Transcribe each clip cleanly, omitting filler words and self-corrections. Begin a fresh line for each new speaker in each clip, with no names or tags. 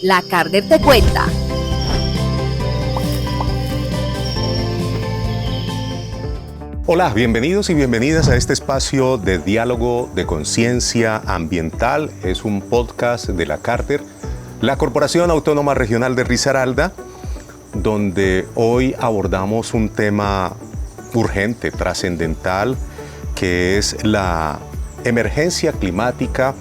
La Carder te cuenta.
Hola, bienvenidos y bienvenidas a este espacio de diálogo de conciencia ambiental. Es un podcast de la Carder, la Corporación Autónoma Regional de Risaralda, donde hoy abordamos un tema urgente, trascendental, que es la emergencia climática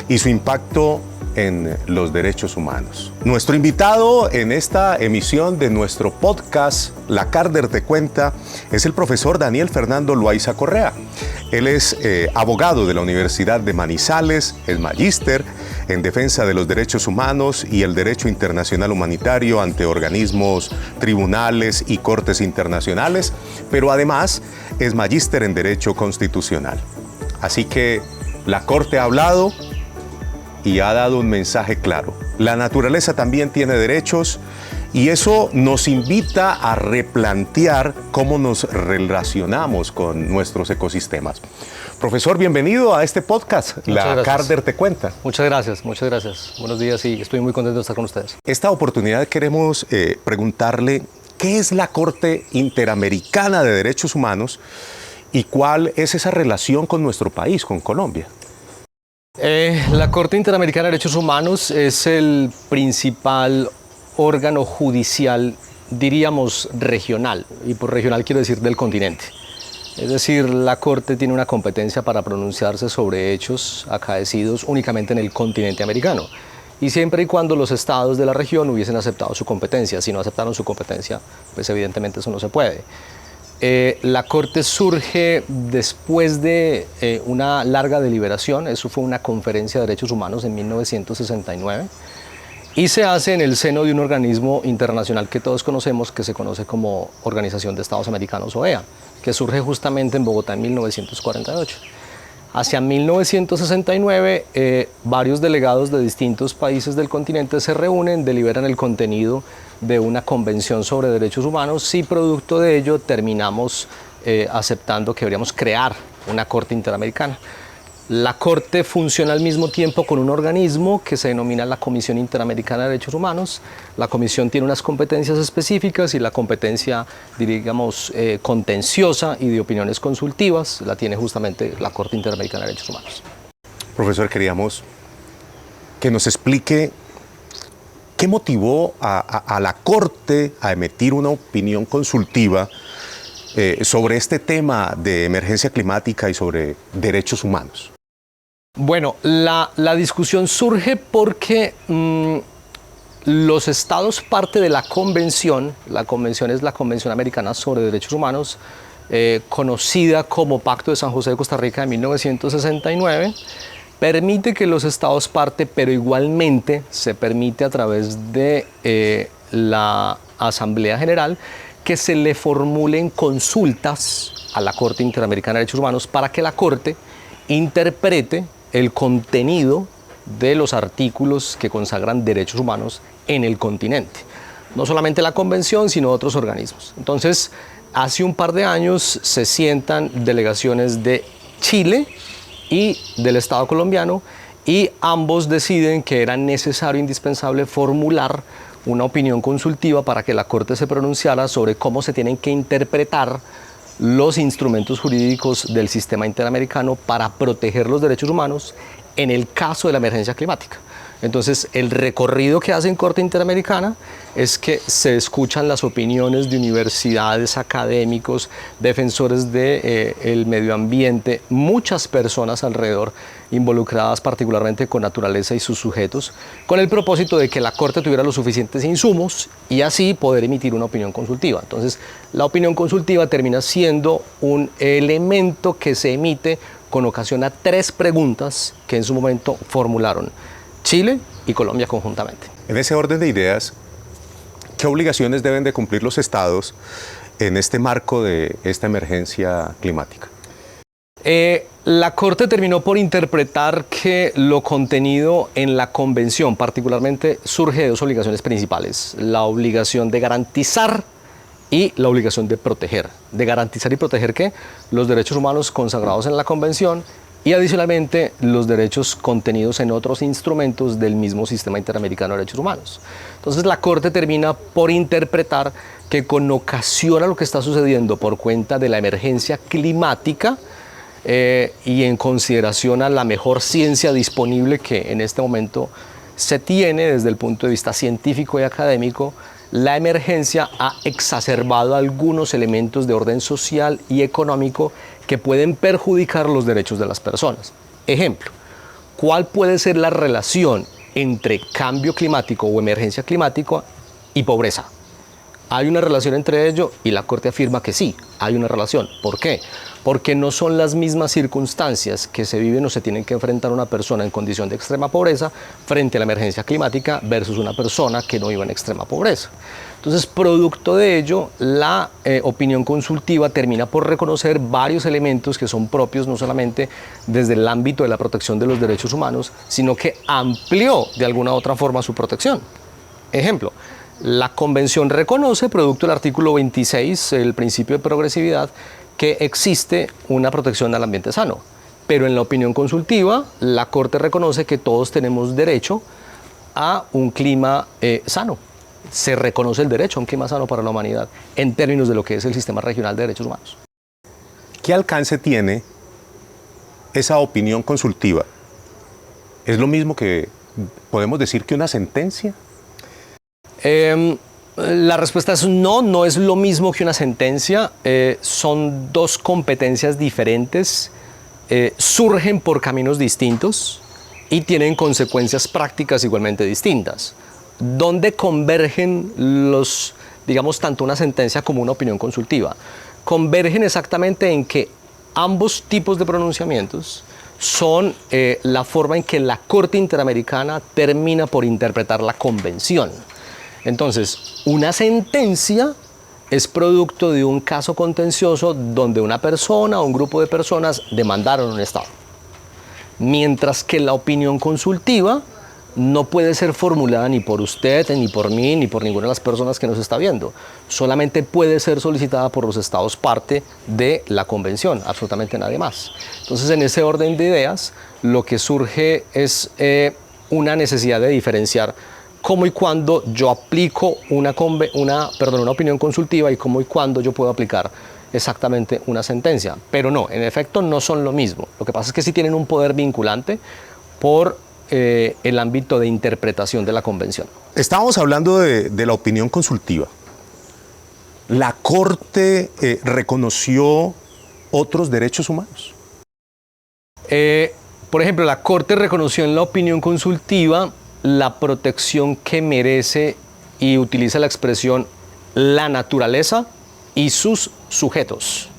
y su impacto en los derechos humanos. Nuestro invitado en esta emisión de nuestro podcast La Carder te cuenta es el profesor Daniel Fernando Loaiza Correa. Él es abogado de la Universidad de Manizales, es magíster en defensa de los derechos humanos y el derecho internacional humanitario ante organismos, tribunales y cortes internacionales, pero además es magíster en derecho constitucional. Así que la Corte ha hablado y ha dado un mensaje claro. La naturaleza también tiene derechos y eso nos invita a replantear cómo nos relacionamos con nuestros ecosistemas. Profesor, bienvenido a este podcast, La Carder te cuenta.
Muchas gracias, muchas gracias. Buenos días y estoy muy contento de estar con ustedes.
Esta oportunidad queremos preguntarle qué es la Corte Interamericana de Derechos Humanos y cuál es esa relación con nuestro país, con Colombia.
La Corte Interamericana de Derechos Humanos es el principal órgano judicial, diríamos, regional, y por regional quiero decir del continente. Es decir, la Corte tiene una competencia para pronunciarse sobre hechos acaecidos únicamente en el continente americano, y siempre y cuando los estados de la región hubiesen aceptado su competencia. Si no aceptaron su competencia, pues evidentemente eso no se puede. La Corte surge después de una larga deliberación. Eso fue una conferencia de derechos humanos en 1969 y se hace en el seno de un organismo internacional que todos conocemos, que se conoce como Organización de Estados Americanos, OEA, que surge justamente en Bogotá en 1948. Hacia 1969, varios delegados de distintos países del continente se reúnen, deliberan el contenido de una convención sobre derechos humanos y producto de ello terminamos aceptando que deberíamos crear una Corte Interamericana. La Corte funciona al mismo tiempo con un organismo que se denomina la Comisión Interamericana de Derechos Humanos. La Comisión tiene unas competencias específicas y la competencia, digamos, contenciosa y de opiniones consultivas la tiene justamente la Corte Interamericana de Derechos Humanos.
Profesor, queríamos que nos explique qué motivó a la Corte a emitir una opinión consultiva sobre este tema de emergencia climática y sobre derechos humanos.
Bueno, la discusión surge porque los estados parte de la convención es la Convención Americana sobre Derechos Humanos, conocida como Pacto de San José de Costa Rica de 1969, permite que los estados parte, pero igualmente se permite a través de la Asamblea General que se le formulen consultas a la Corte Interamericana de Derechos Humanos para que la Corte interprete el contenido de los artículos que consagran derechos humanos en el continente. No solamente la Convención, sino otros organismos. Entonces, hace un par de años se sientan delegaciones de Chile y del Estado colombiano y ambos deciden que era necesario, indispensable, formular una opinión consultiva para que la Corte se pronunciara sobre cómo se tienen que interpretar los instrumentos jurídicos del sistema interamericano para proteger los derechos humanos en el caso de la emergencia climática. Entonces, el recorrido que hace en Corte Interamericana es que se escuchan las opiniones de universidades, académicos, defensores del medio ambiente, muchas personas alrededor involucradas particularmente con naturaleza y sus sujetos, con el propósito de que la Corte tuviera los suficientes insumos y así poder emitir una opinión consultiva. Entonces, la opinión consultiva termina siendo un elemento que se emite con ocasión a 3 preguntas que en su momento formularon Chile y Colombia conjuntamente.
En ese orden de ideas, ¿qué obligaciones deben de cumplir los estados en este marco de esta emergencia climática?
La Corte terminó por interpretar que lo contenido en la Convención particularmente surge de 2 obligaciones principales: la obligación de garantizar y la obligación de proteger. ¿De garantizar y proteger qué? Los derechos humanos consagrados en la Convención y adicionalmente los derechos contenidos en otros instrumentos del mismo Sistema Interamericano de Derechos Humanos. Entonces la Corte termina por interpretar que con ocasión a lo que está sucediendo por cuenta de la emergencia climática y en consideración a la mejor ciencia disponible que en este momento se tiene desde el punto de vista científico y académico, la emergencia ha exacerbado algunos elementos de orden social y económico que pueden perjudicar los derechos de las personas. Ejemplo, ¿cuál puede ser la relación entre cambio climático o emergencia climática y pobreza? ¿Hay una relación entre ello? Y la Corte afirma que sí, hay una relación. ¿Por qué? Porque no son las mismas circunstancias que se viven o se tienen que enfrentar una persona en condición de extrema pobreza frente a la emergencia climática versus una persona que no vive en extrema pobreza. Entonces, producto de ello, la opinión consultiva termina por reconocer varios elementos que son propios no solamente desde el ámbito de la protección de los derechos humanos, sino que amplió de alguna u otra forma su protección. Ejemplo, la Convención reconoce, producto del artículo 26, el principio de progresividad, que existe una protección al ambiente sano. Pero en la opinión consultiva, la Corte reconoce que todos tenemos derecho a un clima sano. Se reconoce el derecho a un clima sano para la humanidad en términos de lo que es el Sistema Regional de Derechos Humanos.
¿Qué alcance tiene esa opinión consultiva? ¿Es lo mismo que podemos decir que una sentencia?
La respuesta es no, no es lo mismo que una sentencia. Son dos competencias diferentes, surgen por caminos distintos y tienen consecuencias prácticas igualmente distintas. ¿Dónde convergen digamos, tanto una sentencia como una opinión consultiva? Convergen exactamente en que ambos tipos de pronunciamientos son la forma en que la Corte Interamericana termina por interpretar la Convención. Entonces, una sentencia es producto de un caso contencioso donde una persona o un grupo de personas demandaron un Estado. Mientras que la opinión consultiva no puede ser formulada ni por usted, ni por mí, ni por ninguna de las personas que nos está viendo. Solamente puede ser solicitada por los Estados parte de la Convención, absolutamente nadie más. Entonces, en ese orden de ideas, lo que surge es una necesidad de diferenciar cómo y cuándo yo aplico una opinión consultiva y cómo y cuándo yo puedo aplicar exactamente una sentencia. Pero no, en efecto no son lo mismo. Lo que pasa es que sí tienen un poder vinculante por el ámbito de interpretación de la Convención.
Estábamos hablando de la opinión consultiva. ¿La Corte reconoció otros derechos humanos?
Por ejemplo, la Corte reconoció en la opinión consultiva la protección que merece y utiliza la expresión la naturaleza y sus sujetos.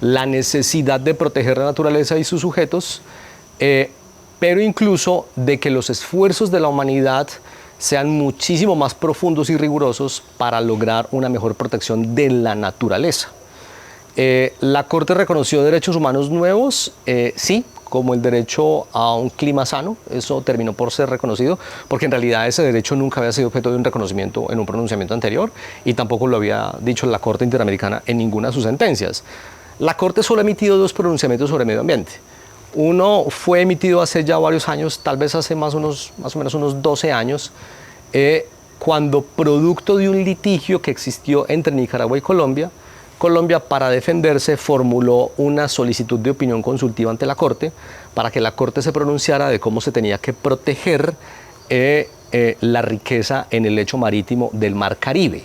La necesidad de proteger la naturaleza y sus sujetos, pero incluso de que los esfuerzos de la humanidad sean muchísimo más profundos y rigurosos para lograr una mejor protección de la naturaleza. La Corte reconoció derechos humanos nuevos, sí, como el derecho a un clima sano. Eso terminó por ser reconocido, porque en realidad ese derecho nunca había sido objeto de un reconocimiento en un pronunciamiento anterior y tampoco lo había dicho la Corte Interamericana en ninguna de sus sentencias. La Corte solo ha emitido dos pronunciamientos sobre medio ambiente. Uno fue emitido hace ya varios años, tal vez hace más o menos unos 12 años, cuando producto de un litigio que existió entre Nicaragua y Colombia, para defenderse formuló una solicitud de opinión consultiva ante la Corte para que la Corte se pronunciara de cómo se tenía que proteger la riqueza en el lecho marítimo del Mar Caribe.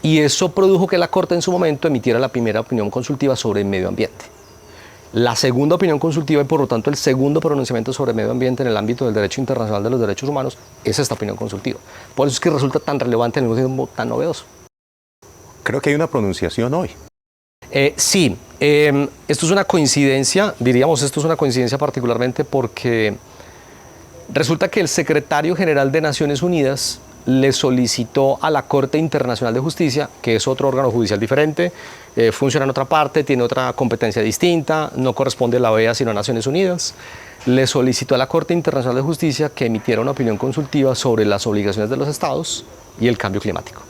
Y eso produjo que la Corte en su momento emitiera la primera opinión consultiva sobre el medio ambiente. La segunda opinión consultiva y por lo tanto el segundo pronunciamiento sobre medio ambiente en el ámbito del derecho internacional de los derechos humanos es esta opinión consultiva. Por eso es que resulta tan relevante y al mismo tiempo tan novedoso.
Creo que hay una pronunciación hoy.
Sí, esto es una coincidencia, diríamos esto es una coincidencia particularmente porque resulta que el secretario general de Naciones Unidas le solicitó a la Corte Internacional de Justicia, que es otro órgano judicial diferente, funciona en otra parte, tiene otra competencia distinta, no corresponde a la OEA sino a Naciones Unidas, le solicitó a la Corte Internacional de Justicia que emitiera una opinión consultiva sobre las obligaciones de los estados y el cambio climático.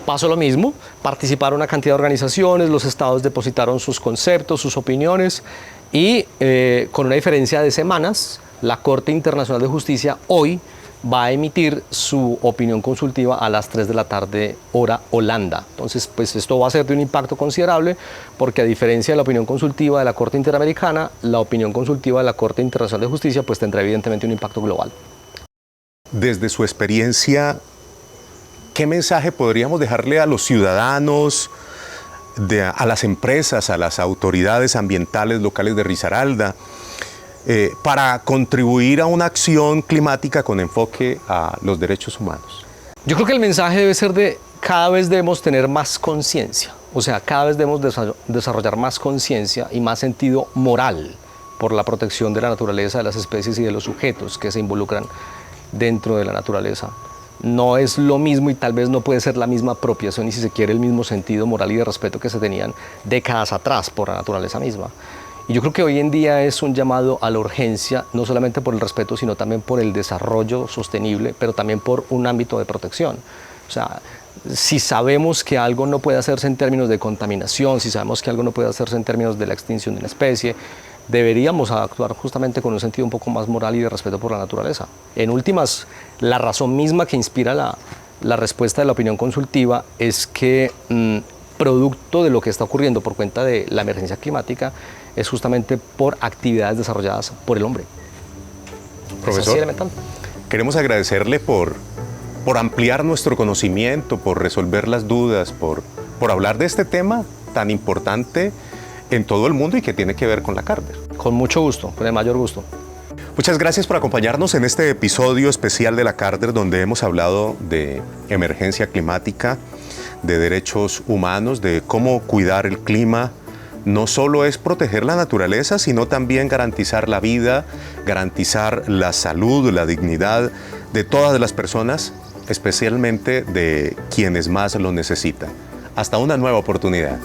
Pasó lo mismo, participaron una cantidad de organizaciones, los estados depositaron sus conceptos, sus opiniones Y con una diferencia de semanas, la Corte Internacional de Justicia hoy va a emitir su opinión consultiva a las 3 de la tarde, hora Holanda. Entonces, pues esto va a ser de un impacto considerable porque a diferencia de la opinión consultiva de la Corte Interamericana, la opinión consultiva de la Corte Internacional de Justicia pues tendrá evidentemente un impacto global.
Desde su experiencia, ¿qué mensaje podríamos dejarle a los ciudadanos, a las empresas, a las autoridades ambientales locales de Risaralda, para contribuir a una acción climática con enfoque a los derechos humanos?
Yo creo que el mensaje debe ser de cada vez debemos tener más conciencia, o sea, cada vez debemos desarrollar más conciencia y más sentido moral por la protección de la naturaleza, de las especies y de los sujetos que se involucran dentro de la naturaleza. No es lo mismo y tal vez no puede ser la misma apropiación y si se quiere el mismo sentido moral y de respeto que se tenían décadas atrás por la naturaleza misma. Y yo creo que hoy en día es un llamado a la urgencia, no solamente por el respeto, sino también por el desarrollo sostenible, pero también por un ámbito de protección. O sea, si sabemos que algo no puede hacerse en términos de contaminación, si sabemos que algo no puede hacerse en términos de la extinción de una especie, deberíamos actuar justamente con un sentido un poco más moral y de respeto por la naturaleza. En últimas, la razón misma que inspira la respuesta de la opinión consultiva es que producto de lo que está ocurriendo por cuenta de la emergencia climática es justamente por actividades desarrolladas por el hombre.
Profesor, queremos agradecerle por ampliar nuestro conocimiento, por resolver las dudas, por hablar de este tema tan importante en todo el mundo y que tiene que ver con la Carter.
Con mucho gusto, con el mayor gusto.
Muchas gracias por acompañarnos en este episodio especial de la Carter, donde hemos hablado de emergencia climática, de derechos humanos, de cómo cuidar el clima. No solo es proteger la naturaleza, sino también garantizar la vida, garantizar la salud, la dignidad de todas las personas, especialmente de quienes más lo necesitan. Hasta una nueva oportunidad.